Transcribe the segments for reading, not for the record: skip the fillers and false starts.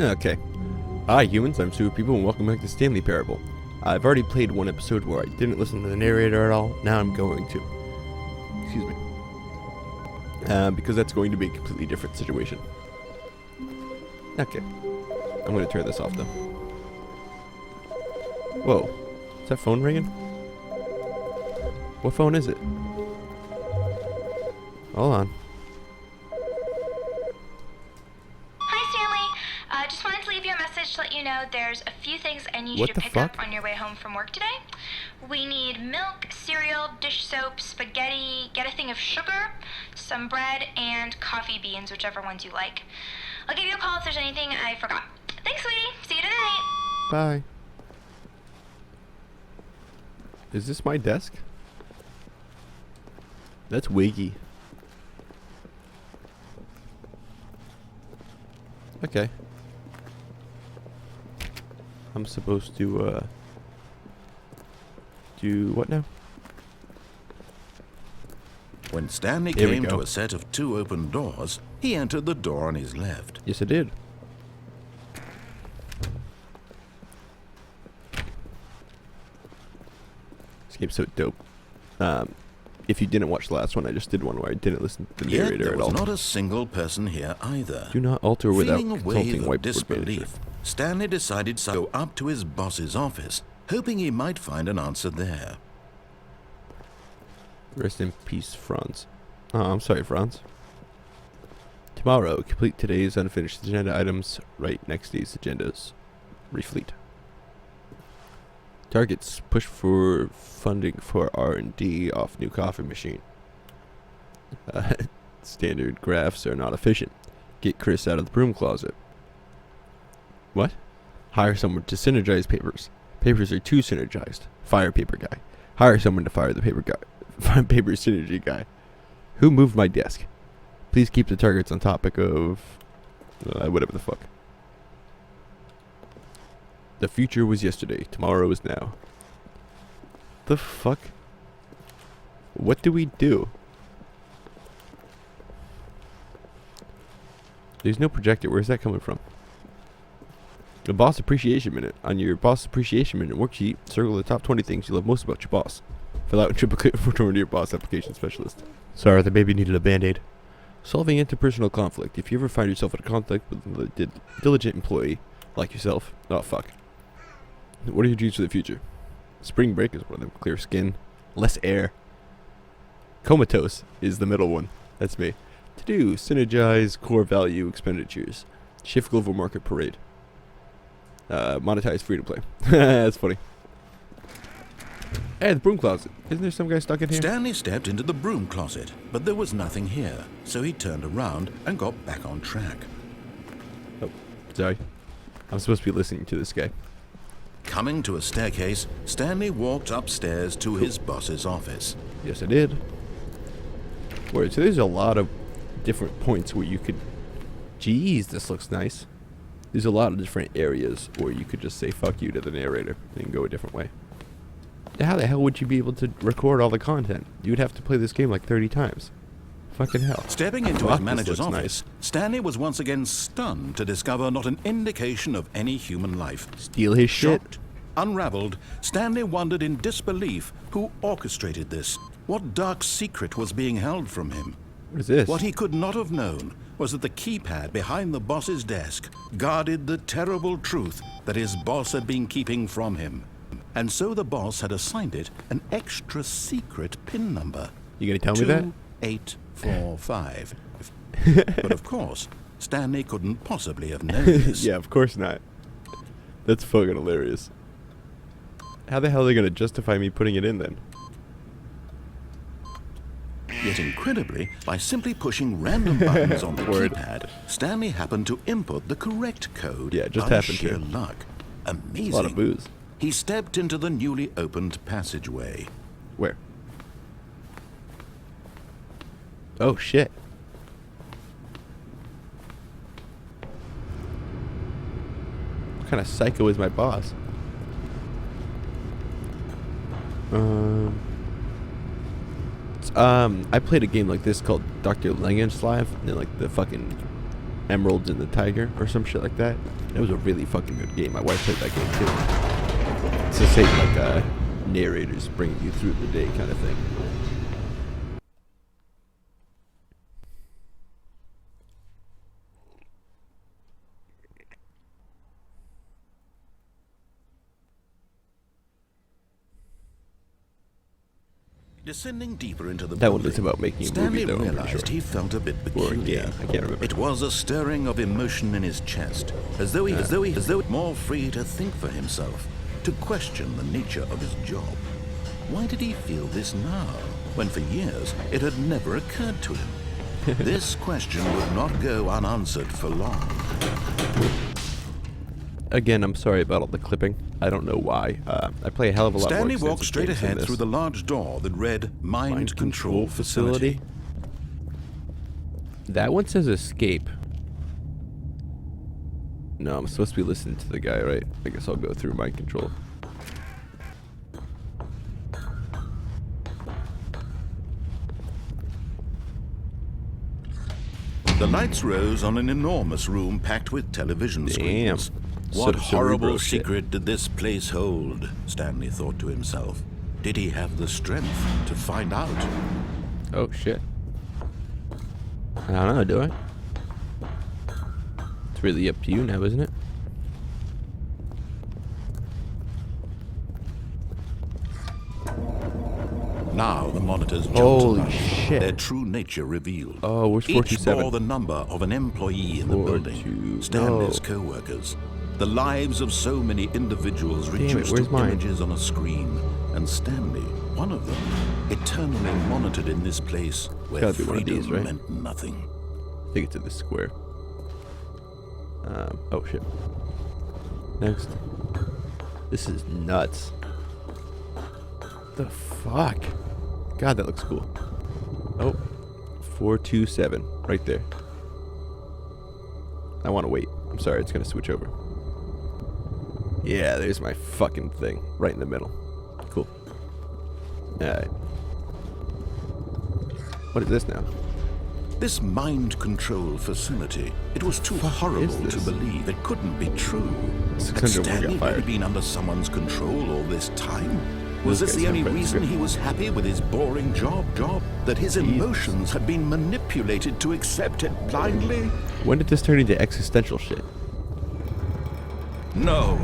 Okay. Hi humans, I'm Super People and welcome back to Stanley Parable. I've already played one episode where I didn't listen to the narrator at all. Now I'm going to. Excuse me. Because that's going to be a completely different situation. Okay. I'm going to turn this off though. Whoa. Is that phone ringing? What phone is it? Hold on. Just wanted to leave you a message to let you know there's a few things I need What you to the pick fuck? up on your way home from work today. We need milk, cereal, dish soap, spaghetti, get a thing of sugar, some bread, and coffee beans, whichever ones you like. I'll give you a call if there's anything I forgot. Thanks, sweetie. See you tonight. Bye. Is this my desk? That's wiggy. Okay. I'm supposed to, do what now? When Stanley Here we came go. to a set of two open doors, he entered the door on his left. Yes, I did. This game's so dope. If you didn't watch the last one, I just did one where I didn't listen to the Yet narrator there at was all. not a single person here either. Do not alter without Feeling a wave consulting of whiteboard manager. disbelief, Stanley decided to go up to his boss's office, hoping he might find an answer there. Rest in peace, Franz. Oh, I'm sorry, Franz. Tomorrow, complete today's unfinished agenda items right next to these agendas. Refleet. Targets. Push for funding for R&D off new coffee machine. Standard graphs are not efficient. Get Chris out of the broom closet. What? Hire someone to synergize papers. Papers are too synergized. Fire paper guy. Hire someone to fire the paper guy. Paper synergy guy. Who moved my desk? Please keep the targets on topic of whatever the fuck. The future was yesterday. Tomorrow is now. The fuck? What do we do? There's no projector. Where's that coming from? The boss appreciation minute. On your boss appreciation minute worksheet, circle the top 20 things you love most about your boss. Fill out and triplicate return to your boss application specialist. Sorry, the baby needed a band-aid. Solving interpersonal conflict. If you ever find yourself in a conflict with a diligent employee like yourself, oh fuck. What are your dreams for the future? Spring break is one of them. Clear skin, less air. Comatose is the middle one. That's me. To do, synergize core value expenditures. Shift global market parade. Monetize free to play. That's funny. Hey, the broom closet. Isn't there some guy stuck in here? Stanley stepped into the broom closet, but there was nothing here, so he turned around and got back on track. Oh, sorry. I'm supposed to be listening to this guy. Coming to a staircase, Stanley walked upstairs to his boss's office. Yes, I did. Wait, so there's a lot of different points where you could... Jeez, this looks nice. There's a lot of different areas where you could just say fuck you to the narrator and go a different way. How the hell would you be able to record all the content? You'd have to play this game like 30 times. Fucking hell. Stepping into Fuck, his this manager's looks office, Stanley was once again stunned to discover not an indication of any human life. Steal his shit. Shocked, unraveled, Stanley wondered in disbelief who orchestrated this. What dark secret was being held from him? What is this? What he could not have known was that the keypad behind the boss's desk guarded the terrible truth that his boss had been keeping from him. And so the boss had assigned it an extra secret PIN number. You gonna tell me that? 2845. But of course, Stanley couldn't possibly have known this. Yeah, of course not. That's fucking hilarious. How the hell are they gonna justify me putting it in then? Yet incredibly, by simply pushing random buttons on the Word. keypad, Stanley happened to input the correct code. Yeah, it just by happened sheer to. luck. Amazing. A lot of booze. He stepped into the newly opened passageway. Where? Oh shit. What kind of psycho is my boss? I played a game like this called Dr. Langen's Live, and then like the fucking Emeralds in the Tiger or some shit like that. It was a really fucking good game. My wife played that game too. It's the same like narrators bringing you through the day kind of thing. Descending deeper into the That one building, was about making a Stanley movie, though, I'm pretty realized sure. he felt a bit Or a peculiar. game, I can't remember. It was a stirring of emotion in his chest, as though he more free to think for himself, to question the nature of his job. Why did he feel this now, when for years it had never occurred to him? This question would not go unanswered for long. Again, I'm sorry about all the clipping. I don't know why. I play a hell of a lot more Stanley extensive walked straight games than ahead this. through the large door that read Mind Control Facility. That one says escape. No, I'm supposed to be listening to the guy, right? I guess I'll go through mind control. The lights rose on an enormous room packed with television screens. Some What cerebral horrible shit. secret did this place hold? Stanley thought to himself. Did he have the strength to find out? Oh, shit. I don't know, do I? It's really up to you now, isn't it? Now the monitors jumped Holy to life, shit. their true nature revealed. Oh, where's Each 427? bore the number of an employee in the 427. building, Stanley's No. co-workers. The lives of so many individuals Damn it, reduced where's to mine? images on a screen, and Stanley, one of them, eternally monitored in this place where Gotta be one of freedom these, right? meant nothing. I think it's in this square. Oh shit. Next. This is nuts. The fuck? God, that looks cool. Oh. 427. Right there. I want to wait. I'm sorry, it's going to switch over. Yeah, there's my fucking thing. Right in the middle. Cool. Alright. What is this now? This mind control facility, it was too horrible to this? believe. It couldn't be true. 600 Had more Stanley got really fired. been under someone's control all this time? Was Those this guys the only have reason script. he was happy with his boring job? That his emotions had been manipulated to accept it blindly? When did this turn into existential shit? No.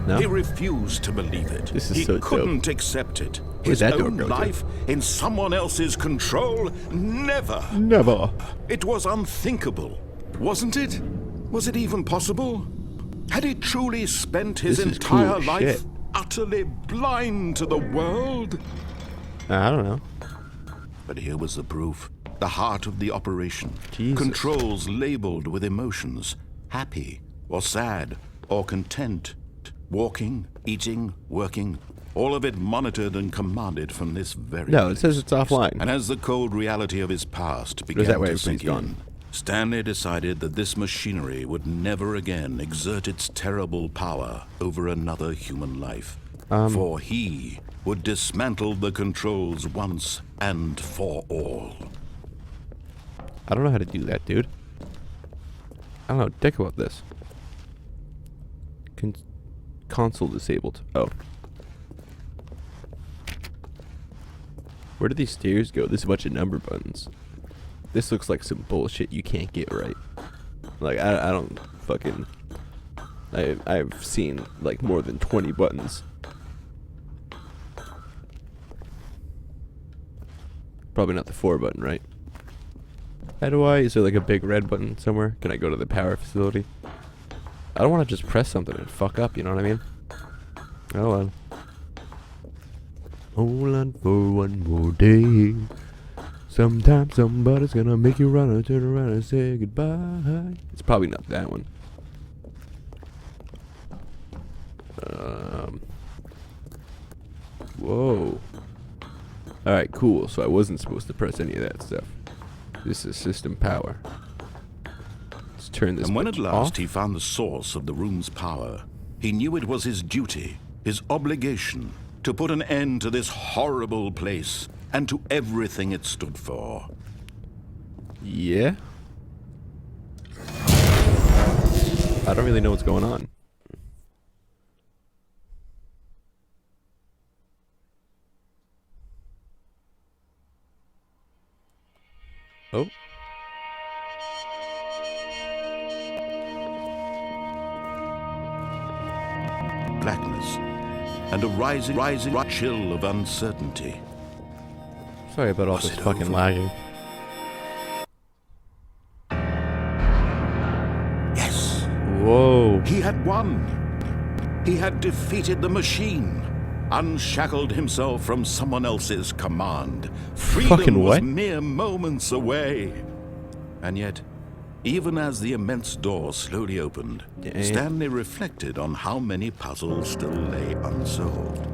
No? He refused to believe it. This is he so dope. couldn't accept it. Where's His that door own go to? life in someone else's control? Never. Never. It was unthinkable, wasn't it? Was it even possible? Had he truly spent his This is entire cool as life shit. utterly blind to the world? I don't know. But here was the proof. The heart of the operation. Jesus. Controls labeled with emotions. Happy, or sad, or content. Walking, eating, working. All of it monitored and commanded from this very No, it place. says it's offline. And as the cold reality of his past Goes began that way, to everything's sink gone. in, Stanley decided that this machinery would never again exert its terrible power over another human life. For he would dismantle the controls once and for all. I don't know how to do that, dude. I don't know. Think about this. Console disabled. Oh. Where do these stairs go? There's a bunch of number buttons. This looks like some bullshit you can't get right. Like, I don't fucking... I've seen, like, more than 20 buttons. Probably not the 4 button, right? How do I... Is there, like, a big red button somewhere? Can I go to the power facility? I don't want to just press something and fuck up, you know what I mean? Hold on. Hold on for one more day. Sometimes somebody's gonna make you run and turn around and say goodbye. It's probably not that one. Whoa. Alright, cool. So I wasn't supposed to press any of that stuff. This is system power. Let's turn this And when at bitch last off. he found the source of the room's power, he knew it was his duty, his obligation, to put an end to this horrible place and to everything it stood for. Yeah? I don't really know what's going on. Oh. Blackness and a rising chill of uncertainty. Sorry about all Was this it fucking over? lagging. Yes, Whoa. he had won. He had defeated the machine, unshackled himself from someone else's command. Freedom Fucking was what? mere moments away. And yet, even as the immense door slowly opened, Yeah. Stanley reflected on how many puzzles still lay unsolved.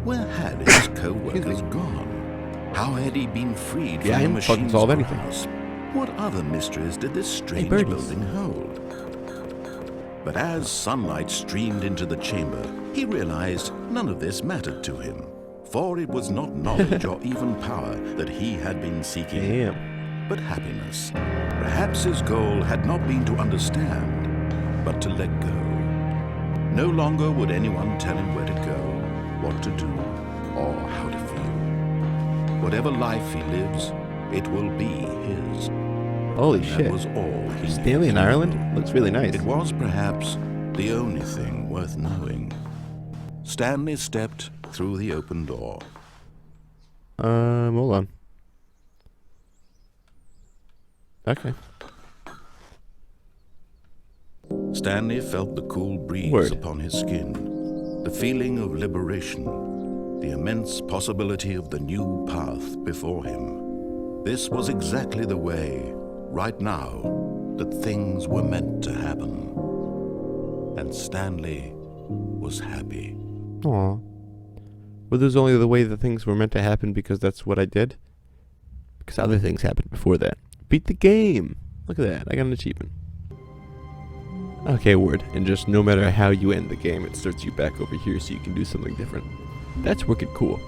Where had his co-workers gone? How had he been freed Yeah, I from the didn't fucking machine's solve anything. grasp? What other mysteries did this strange birdies. building hold? But as sunlight streamed into the chamber, he realized none of this mattered to him, for it was not knowledge or even power that he had been seeking, Damn. but happiness. Perhaps his goal had not been to understand, but to let go. No longer would anyone tell him where to go, what to do, or how to feel. Whatever life he lives, it will be his. Holy That shit. was all he Stanley in needed to Ireland? know. Looks really nice. It was perhaps the only thing worth knowing. Stanley stepped through the open door. Hold on. Okay. Stanley felt the cool breeze Word. upon his skin, the feeling of liberation, the immense possibility of the new path before him. This was exactly the way, right now, that things were meant to happen. And Stanley was happy. Aw. Well, there's only the way that things were meant to happen because that's what I did. Because other things happened before that. Beat the game. Look at that. I got an achievement. Okay, word. And just no matter how you end the game, it starts you back over here so you can do something different. That's wicked cool.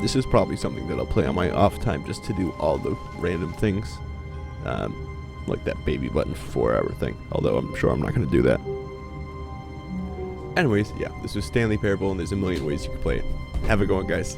This is probably something that I'll play on my off time just to do all the random things. Like that baby button 4-hour thing. Although I'm sure I'm not going to do that. Anyways, yeah, this was Stanley Parable, and there's a million ways you can play it. Have a good one, guys.